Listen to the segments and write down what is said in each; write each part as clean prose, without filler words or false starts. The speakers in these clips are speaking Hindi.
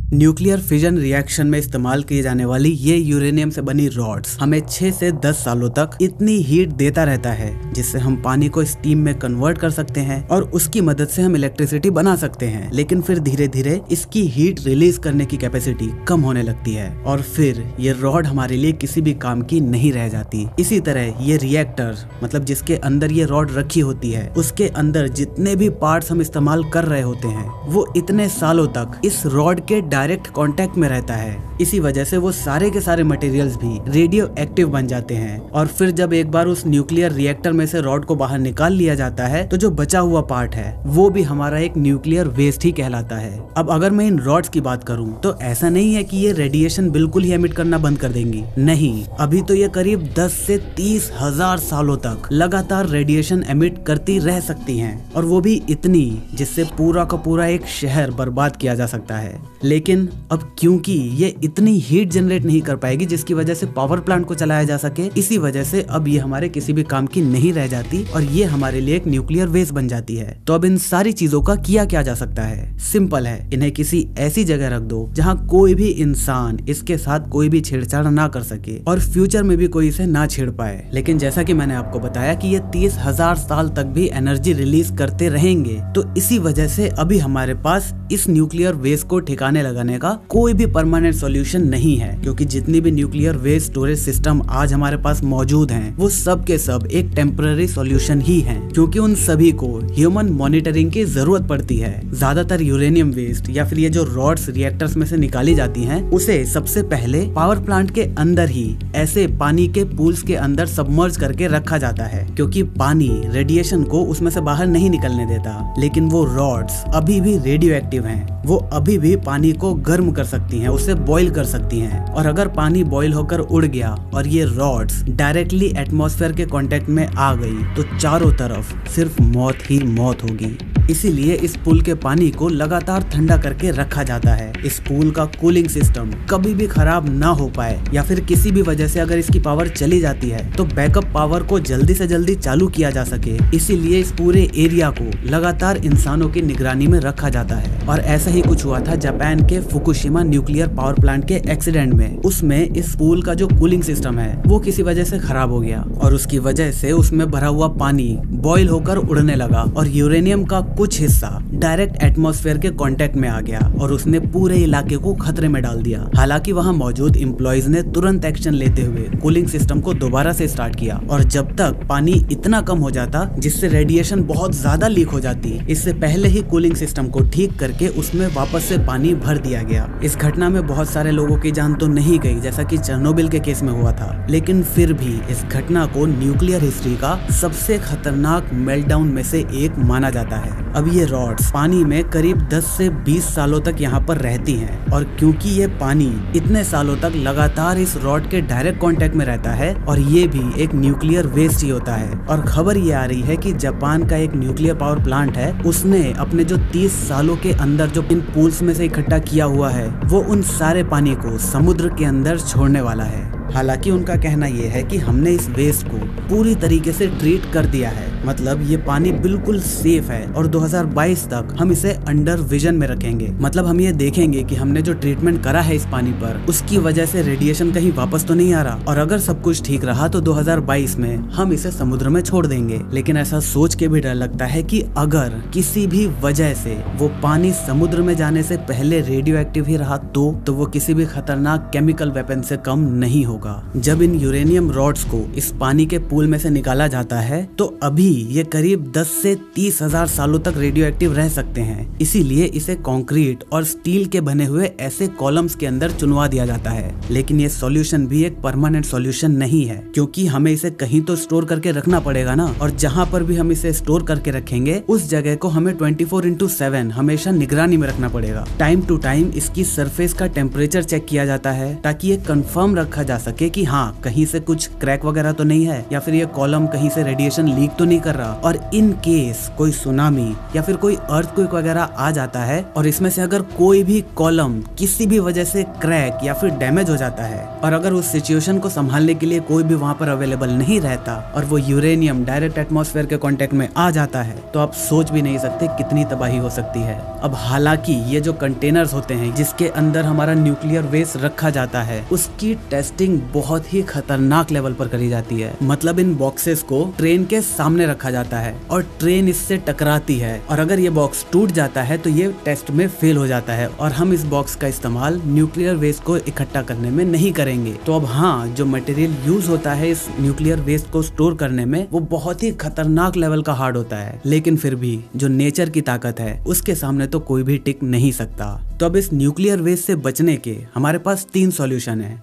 न्यूक्लियर फिजन रिएक्शन में इस्तेमाल की जाने वाली ये यूरेनियम से बनी रॉड्स हमें 6 से 10 सालों तक इतनी हीट देता रहता है जिससे हम पानी को स्टीम में कन्वर्ट कर सकते हैं और उसकी मदद से हम इलेक्ट्रिसिटी बना सकते हैं। लेकिन फिर धीरे धीरे इसकी हीट रिलीज करने की कैपेसिटी कम होने लगती है और फिर ये रॉड हमारे लिए किसी भी काम की नहीं रह जाती। इसी तरह ये रिएक्टर मतलब जिसके अंदर ये रॉड रखी होती है उसके अंदर जितने भी पार्ट्स हम इस्तेमाल कर रहे होते हैं वो इतने सालों तक इस रॉड के डायरेक्ट कांटेक्ट में रहता है। इसी वजह से वो सारे के सारे मटेरियल्स भी रेडियो एक्टिव बन जाते हैं और फिर जब एक बार उस न्यूक्लियर रिएक्टर में से रॉड को बाहर निकाल लिया जाता है तो जो बचा हुआ पार्ट है वो भी हमारा एक न्यूक्लियर वेस्ट ही कहलाता है। अब अगर मैं इन रॉड्स की बात करूं तो ऐसा नहीं है कि ये रेडिएशन बिल्कुल ही एमिट करना बंद कर देंगी, नहीं, अभी तो ये करीब 10 से 30 हजार सालों तक लगातार रेडिएशन एमिट करती रह सकती हैं और वो भी इतनी जिससे पूरा का पूरा एक शहर बर्बाद किया जा सकता है। लेकिन अब क्योंकि ये इतनी हीट जनरेट नहीं कर पाएगी जिसकी वजह से पावर प्लांट को चलाया जा सके, इसी वजह से अब ये हमारे किसी भी काम की नहीं रह जाती और ये हमारे लिए एक न्यूक्लियर वेस्ट बन जाती है। तो अब इन सारी चीजों का किया जा सकता है, सिंपल है, इन्हें किसी ऐसी जगह रख दो जहाँ कोई भी इंसान इसके साथ कोई भी छेड़छाड़ ना कर सके और फ्यूचर में भी कोई इसे ना छेड़ पाए। लेकिन जैसा कि मैंने आपको बताया कि ये 30,000 साल तक भी एनर्जी रिलीज करते रहेंगे, तो इसी वजह से अभी हमारे पास इस न्यूक्लियर वेस्ट को ठिकाने लगाने का कोई भी परमानेंट सॉल्यूशन नहीं है, क्योंकि जितनी भी न्यूक्लियर वेस्ट स्टोरेज सिस्टम आज हमारे पास मौजूद हैं, वो सब के सब एक टेम्पररी सॉल्यूशन ही हैं, क्योंकि उन सभी को ह्यूमन मॉनिटरिंग की जरूरत पड़ती है। ज्यादातर यूरेनियम वेस्ट या फिर ये जो रॉड्स रिएक्टर्स में से निकाली जाती हैं, उसे सबसे पहले पावर प्लांट के अंदर ही ऐसे पानी के पूल्स के अंदर सबमर्ज करके रखा जाता है, क्योंकि पानी रेडिएशन को उसमें से बाहर नहीं निकलने देता। लेकिन वो रॉड्स अभी भी रेडियो एक्टिव हैं, वो अभी भी पानी को गर्म कर सकती हैं, उसे बॉईल कर सकती हैं और अगर पानी बॉईल होकर उड़ गया और ये रॉड्स डायरेक्टली एटमॉस्फेयर के कांटेक्ट में आ गई तो चारों तरफ सिर्फ मौत ही मौत होगी। इसीलिए इस पूल के पानी को लगातार ठंडा करके रखा जाता है। इस पूल का कूलिंग सिस्टम कभी भी खराब ना हो पाए या फिर किसी भी वजह से अगर इसकी पावर चली जाती है तो बैकअप पावर को जल्दी से जल्दी चालू किया जा सके, इसीलिए इस पूरे एरिया को लगातार इंसानों की निगरानी में रखा जाता है। और ऐसा ही कुछ हुआ था जापान के फुकुशिमा न्यूक्लियर पावर प्लांट के एक्सीडेंट में। उसमें इस पूल का जो कूलिंग सिस्टम है वो किसी वजह से खराब हो गया और उसकी वजह से उसमें भरा हुआ पानी बॉईल होकर उड़ने लगा और यूरेनियम का कुछ हिस्सा डायरेक्ट एटमॉस्फेयर के कांटेक्ट में आ गया और उसने पूरे इलाके को खतरे में डाल दिया। हालांकि वहां मौजूद एम्प्लॉइज ने तुरंत एक्शन लेते हुए कूलिंग सिस्टम को दोबारा से स्टार्ट किया और जब तक पानी इतना कम हो जाता जिससे रेडिएशन बहुत ज्यादा लीक हो जाती, इससे पहले ही कूलिंग सिस्टम को ठीक करके उसमें वापस से पानी भर दिया गया। इस घटना में बहुत सारे लोगों की जान तो नहीं गई जैसा कि चेरनोबिल के केस में हुआ था, लेकिन फिर भी इस घटना को न्यूक्लियर हिस्ट्री का सबसे खतरनाक मेल्टडाउन में से एक माना जाता है। अब ये रॉड्स पानी में करीब 10 से 20 सालों तक यहाँ पर रहती हैं और क्योंकि ये पानी इतने सालों तक लगातार इस रॉड के डायरेक्ट कांटेक्ट में रहता है और ये भी एक न्यूक्लियर वेस्ट ही होता है। और खबर ये आ रही है कि जापान का एक न्यूक्लियर पावर प्लांट है, उसने अपने जो 30 सालों के अंदर जो इन पूल्स में से इकट्ठा किया हुआ है वो उन सारे पानी को समुद्र के अंदर छोड़ने वाला है। हालांकि उनका कहना यह है कि हमने इस वेस्ट को पूरी तरीके से ट्रीट कर दिया है, मतलब ये पानी बिल्कुल सेफ है और 2022 तक हम इसे अंडर विजन में रखेंगे। मतलब हम ये देखेंगे कि हमने जो ट्रीटमेंट करा है इस पानी पर उसकी वजह से रेडिएशन कहीं वापस तो नहीं आ रहा और अगर सब कुछ ठीक रहा तो 2022 में हम इसे समुद्र में छोड़ देंगे। लेकिन ऐसा सोच के भी डर लगता है कि अगर किसी भी वजह से वो पानी समुद्र में जाने से पहले रेडियो एक्टिव ही रहा तो वो किसी भी खतरनाक केमिकल वेपन से कम नहीं होगा। जब इन यूरेनियम रॉड्स को इस पानी के पूल में से निकाला जाता है तो अभी ये करीब 10 से 30 हजार सालों तक रेडियो एक्टिव रह सकते हैं, इसीलिए इसे कंक्रीट और स्टील के बने हुए ऐसे कॉलम्स के अंदर चुनवा दिया जाता है। लेकिन ये सॉल्यूशन भी एक परमानेंट सॉल्यूशन नहीं है, क्योंकि हमें इसे कहीं तो स्टोर करके रखना पड़ेगा ना, और जहाँ पर भी हम इसे स्टोर करके रखेंगे उस जगह को हमें 24/7 हमेशा निगरानी में रखना पड़ेगा। टाइम टू टाइम इसकी सरफेस का टेम्परेचर चेक किया जाता है ताकि ये कंफर्म रखा जा सके कि हाँ कहीं से कुछ क्रैक वगैरह तो नहीं है या फिर ये कॉलम कहीं से रेडिएशन लीक तो नहीं कर रहा और इन केस कोई सुनामी या फिर कोई अर्थक्वेक वगैरह आ जाता है और इसमें से अगर कोई भी कॉलम किसी भी वजह से क्रैक या फिर डैमेज हो जाता है और अगर उस सिचुएशन को संभालने के लिए कोई भी वहां पर अवेलेबल नहीं रहता और वो यूरेनियम डायरेक्ट एटमॉस्फेयर के कांटेक्ट में आ जाता है तो आप सोच भी नहीं सकते कितनी तबाही हो सकती है। अब हालांकि ये जो कंटेनर्स होते हैं जिसके अंदर हमारा न्यूक्लियर वेस्ट रखा जाता है उसकी टेस्टिंग बहुत ही खतरनाक लेवल पर करी जाती है। मतलब इन बॉक्सेस को ट्रेन के सामने रखा जाता है और ट्रेन इससे टकराती है और अगर ये बॉक्स टूट जाता है तो ये टेस्ट में फेल हो जाता है और हम इस बॉक्स का इस्तेमाल न्यूक्लियर वेस्ट को इकट्ठा करने में नहीं करेंगे। तो अब हाँ, जो मटेरियल यूज होता है इस न्यूक्लियर वेस्ट को स्टोर करने में वो बहुत ही खतरनाक लेवल का हार्ड होता है, लेकिन फिर भी जो नेचर की ताकत है उसके सामने तो कोई भी टिक नहीं सकता। तो अब इस न्यूक्लियर वेस्ट से बचने के हमारे पास 3 सॉल्यूशन है।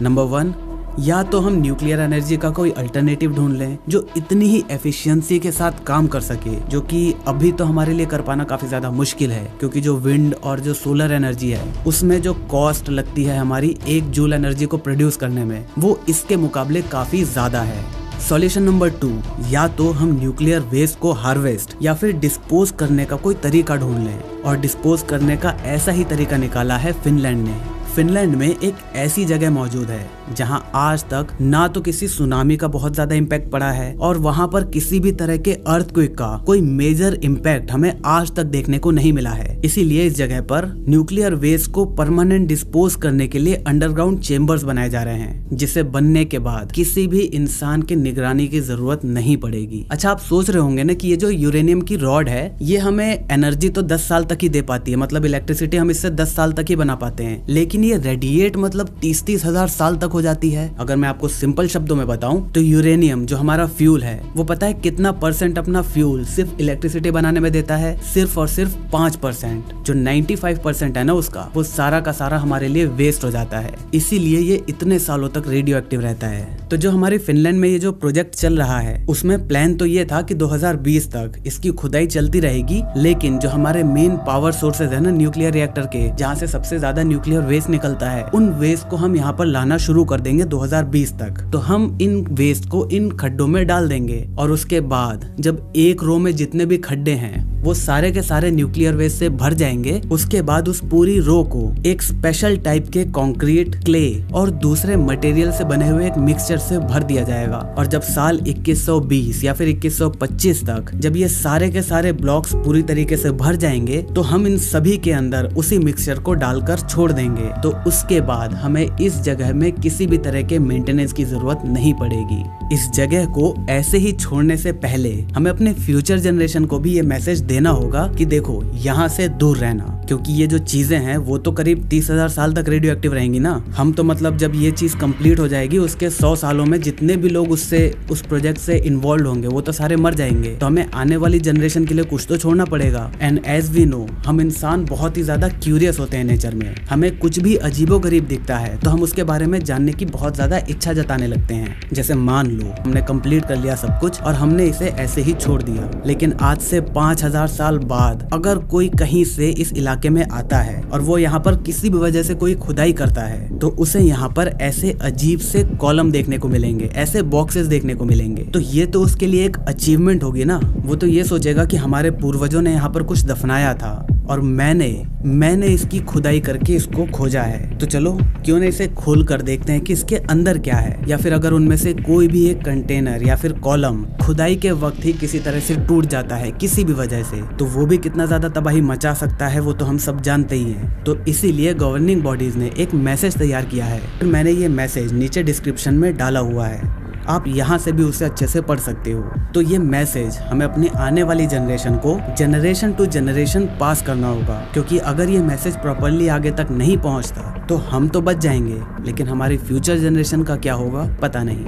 नंबर 1, या तो हम न्यूक्लियर एनर्जी का कोई अल्टरनेटिव ढूंढ लें जो इतनी ही एफिशिएंसी के साथ काम कर सके, जो कि अभी तो हमारे लिए कर पाना काफी ज्यादा मुश्किल है क्योंकि जो विंड और जो सोलर एनर्जी है उसमें जो कॉस्ट लगती है हमारी 1 जूल एनर्जी को प्रोड्यूस करने में वो इसके मुकाबले काफी ज्यादा है। सॉल्यूशन नंबर 2, या तो हम न्यूक्लियर वेस्ट को हार्वेस्ट या फिर डिस्पोज करने का कोई तरीका ढूंढ लें और डिस्पोज करने का ऐसा ही तरीका निकाला है फिनलैंड ने। फिनलैंड में एक ऐसी जगह मौजूद है जहां आज तक ना तो किसी सुनामी का बहुत ज्यादा इम्पैक्ट पड़ा है और वहां पर किसी भी तरह के अर्थक्वेक का कोई मेजर इम्पैक्ट हमें आज तक देखने को नहीं मिला है। इसीलिए इस जगह पर न्यूक्लियर वेस्ट को परमानेंट डिस्पोज करने के लिए अंडरग्राउंड चेम्बर्स बनाए जा रहे हैं जिसे बनने के बाद किसी भी इंसान की निगरानी की जरूरत नहीं पड़ेगी। अच्छा, आप सोच रहे होंगे ना कि ये जो यूरेनियम की रॉड है ये हमें एनर्जी तो 10 साल तक ही दे पाती है, मतलब इलेक्ट्रिसिटी हम इससे 10 साल तक ही बना पाते हैं, लेकिन ये रेडिएट मतलब 30-30 हजार साल तक हो जाती है। अगर मैं आपको सिंपल शब्दों में बताऊं तो यूरेनियम जो हमारा फ्यूल है वो पता है कितना % अपना फ्यूल सिर्फ इलेक्ट्रिसिटी बनाने में देता है? सिर्फ और सिर्फ 5%। जो 95% है ना उसका वो सारा का सारा हमारे लिए वेस्ट हो जाता है, इसीलिए ये इतने सालों तक रेडियो एक्टिव रहता है। तो जो हमारी फिनलैंड में ये जो प्रोजेक्ट चल रहा है उसमें प्लान तो ये था कि 2020 तक इसकी खुदाई चलती रहेगी, लेकिन जो हमारे मेन पावर सोर्सेज है ना न्यूक्लियर रिएक्टर के, जहाँ से सबसे ज्यादा न्यूक्लियर वेस्ट निकलता है, उन वेस्ट को हम यहाँ पर लाना शुरू कर देंगे 2020 तक। तो हम इन वेस्ट को इन खड्डों में डाल देंगे और उसके बाद जब एक रो में जितने भी खड्डे हैं वो सारे के सारे न्यूक्लियर वेस्ट से भर जाएंगे, उसके बाद उस पूरी रो को एक स्पेशल टाइप के कंक्रीट, क्ले और दूसरे मटेरियल से बने हुए एक मिक्सचर से भर दिया जाएगा। और जब साल 2120 या फिर 2125 तक जब ये सारे के सारे ब्लॉक्स पूरी तरीके से भर जाएंगे तो हम इन सभी के अंदर उसी मिक्सचर को डालकर छोड़ देंगे। तो उसके बाद हमें इस जगह में किसी भी तरह के मेंटेनेंस की जरूरत नहीं पड़ेगी। इस जगह को ऐसे ही छोड़ने से पहले हमें अपने फ्यूचर जनरेशन को भी ये मैसेज देना होगा कि देखो यहाँ से दूर रहना, क्योंकि ये जो चीजें हैं वो तो करीब 30,000 साल तक रेडियो एक्टिव रहेंगी ना। हम तो मतलब जब ये चीज कंप्लीट हो जाएगी उसके 100 सालों में जितने भी लोग उस प्रोजेक्ट से इन्वॉल्व होंगे वो तो सारे मर जाएंगे। तो हमें आने वाली जनरेशन के लिए कुछ तो छोड़ना पड़ेगा। एंड एज वी नो, हम इंसान बहुत ही ज्यादा क्यूरियस होते हैं नेचर में। हमें कुछ भी अजीबो गरीब दिखता है तो हम उसके बारे में जानने की बहुत ज्यादा इच्छा जताने लगते हैं। जैसे मान लो हमने कंप्लीट कर लिया सब कुछ और हमने इसे ऐसे ही छोड़ दिया, लेकिन आज से 5000 साल बाद अगर कोई कहीं से इस इलाके में आता है और वो यहाँ पर किसी भी वजह से कोई खुदाई करता है तो उसे यहाँ पर ऐसे अजीब से कॉलम देखने को मिलेंगे, ऐसे बॉक्सेस देखने को मिलेंगे। तो ये तो उसके लिए एक अचीवमेंट होगी ना। वो तो ये सोचेगा कि हमारे पूर्वजों ने यहाँ पर कुछ दफनाया था और मैंने इसकी खुदाई करके इसको खोजा है। तो चलो क्यों नहीं इसे खोल कर देखते हैं कि इसके अंदर क्या है। या फिर अगर उनमें से कोई भी एक कंटेनर या फिर कॉलम खुदाई के वक्त ही किसी तरह से टूट जाता है किसी भी वजह से, तो वो भी कितना ज्यादा तबाही मचा सकता है वो तो हम सब जानते ही हैं। तो इसीलिए गवर्निंग बॉडीज ने एक मैसेज तैयार किया है। मैंने ये मैसेज नीचे डिस्क्रिप्शन में डाला हुआ है, आप यहाँ से भी उसे अच्छे से पढ़ सकते हो। तो ये मैसेज हमें अपनी आने वाली जनरेशन को जनरेशन टू जनरेशन पास करना होगा, क्योंकि अगर ये मैसेज प्रॉपरली आगे तक नहीं पहुँचता तो हम तो बच जाएंगे, लेकिन हमारी फ्यूचर जनरेशन का क्या होगा पता नहीं।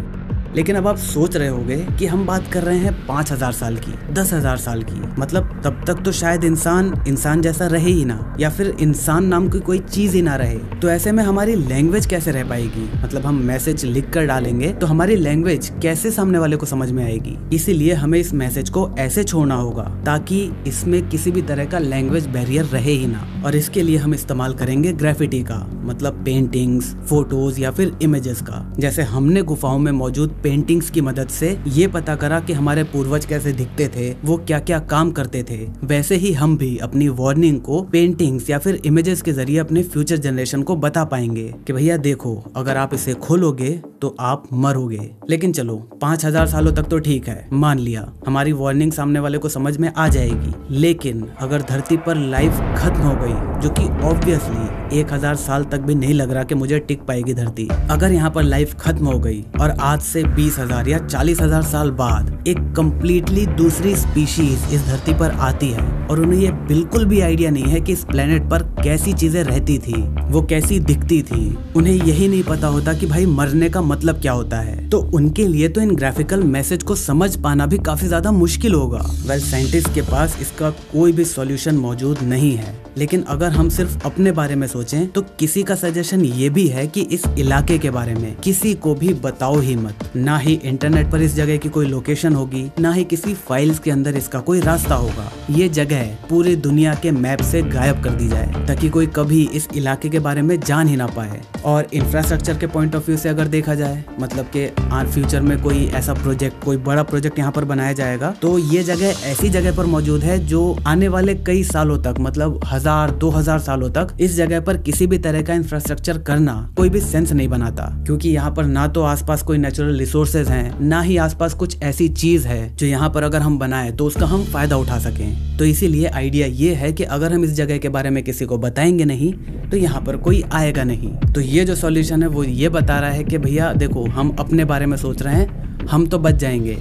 लेकिन अब आप सोच रहे होंगे कि हम बात कर रहे हैं 5000 साल की, 10,000 साल की, मतलब तब तक तो शायद इंसान जैसा रहे ही ना, या फिर इंसान नाम की कोई चीज ही ना रहे। तो ऐसे में हमारी लैंग्वेज कैसे रह पाएगी? मतलब हम मैसेज लिख कर डालेंगे तो हमारी लैंग्वेज कैसे सामने वाले को समझ में आएगी? इसीलिए हमें इस मैसेज को ऐसे छोड़ना होगा ताकि इसमें किसी भी तरह का लैंग्वेज बैरियर रहे ही ना। और इसके लिए हम इस्तेमाल करेंगे ग्राफिटी का, मतलब पेंटिंग्स, फोटोज या फिर इमेजेस का। जैसे हमने गुफाओं में मौजूद पेंटिंग्स की मदद से ये पता करा कि हमारे पूर्वज कैसे दिखते थे, वो क्या क्या काम करते थे, वैसे ही हम भी अपनी वार्निंग को पेंटिंग्स या फिर इमेजेस के जरिए अपने फ्यूचर जनरेशन को बता पाएंगे कि भैया देखो, अगर आप इसे खोलोगे तो आप मरोगे। लेकिन चलो 5000 सालों तक तो ठीक है, मान लिया, हमारी वार्निंग सामने वाले को समझ में आ जाएगी। लेकिन अगर धरती पर लाइफ खत्म हो गई, जो कि ऑब्वियसली 1000 साल तक भी नहीं लग रहा कि मुझे टिक पाएगी धरती, अगर यहाँ पर लाइफ खत्म हो गई और आज से 20,000 या 40,000 साल बाद एक कंप्लीटली दूसरी स्पीशीज इस धरती पर आती है और उन्हें ये बिल्कुल भी आइडिया नहीं है कि इस प्लेनेट पर कैसी चीजें रहती थी, वो कैसी दिखती थी, उन्हें यही नहीं पता होता कि भाई मरने का मतलब क्या होता है, तो उनके लिए तो इन ग्राफिकल मैसेज को समझ पाना भी काफी ज्यादा मुश्किल होगा। वेल, साइंटिस्ट के पास इसका कोई भी सॉल्यूशन मौजूद नहीं है। लेकिन अगर हम सिर्फ अपने बारे में सोचें तो किसी का सजेशन ये भी है कि इस इलाके के बारे में किसी को भी बताओ ही मत। ना ही इंटरनेट पर इस जगह की कोई लोकेशन होगी, ना ही किसी फाइल्स के अंदर इसका कोई रास्ता होगा। ये जगह पूरी दुनिया के मैप से गायब कर दी जाए ताकि कोई कभी इस इलाके के बारे में जान ही ना पाए। और इंफ्रास्ट्रक्चर के पॉइंट ऑफ व्यू से अगर देखा जाए, मतलब कि फ्यूचर में कोई ऐसा प्रोजेक्ट, कोई बड़ा प्रोजेक्ट यहाँ पर बनाया जाएगा, तो ये जगह ऐसी जगह पर मौजूद है जो आने वाले कई सालों तक, मतलब 1000-2000 सालों तक इस जगह पर किसी भी तरह का इंफ्रास्ट्रक्चर करना कोई भी सेंस नहीं बनाता, क्योंकि यहाँ पर ना तो आसपास कोई नेचुरल रिसोर्सेज हैं, ना ही आसपास कुछ ऐसी चीज है जो यहाँ पर अगर हम बनाए तो उसका हम फायदा उठा सकें। तो इसीलिए आइडिया ये है कि अगर हम इस जगह के बारे में किसी को बताएंगे नहीं तो यहाँ पर कोई आएगा नहीं। तो ये जो सॉल्यूशन है वो ये बता रहा है कि भैया देखो, हम अपने बारे में सोच रहे हैं, हम तो बच जाएंगे,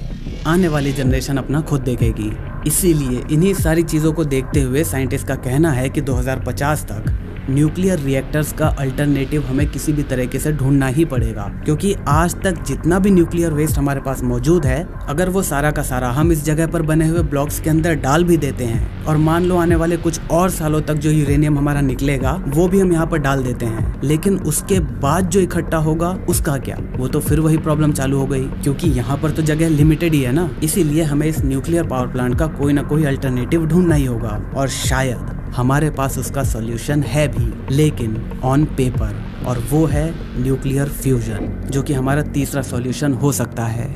आने वाली जनरेशन अपना खुद देखेगी। इसीलिए इन्हीं सारी चीज़ों को देखते हुए साइंटिस्ट का कहना है कि 2050 तक न्यूक्लियर रिएक्टर्स का अल्टरनेटिव हमें किसी भी तरीके से ढूंढना ही पड़ेगा, क्योंकि आज तक जितना भी न्यूक्लियर वेस्ट हमारे पास मौजूद है, अगर वो सारा का सारा हम इस जगह पर बने हुए ब्लॉक्स के अंदर डाल भी देते हैं और मान लो आने वाले कुछ और सालों तक जो यूरेनियम हमारा निकलेगा वो भी हम यहाँ पर डाल देते हैं, लेकिन उसके बाद जो इकट्ठा होगा उसका क्या? वो तो फिर वही प्रॉब्लम चालू हो गई, क्योंकि यहाँ पर तो जगह लिमिटेड ही है ना। इसीलिए हमें इस न्यूक्लियर पावर प्लांट का कोई ना कोई अल्टरनेटिव ढूंढना ही होगा, और शायद हमारे पास उसका सॉल्यूशन है भी, लेकिन ऑन पेपर, और वो है न्यूक्लियर फ्यूजन, जो कि हमारा तीसरा सॉल्यूशन हो सकता है।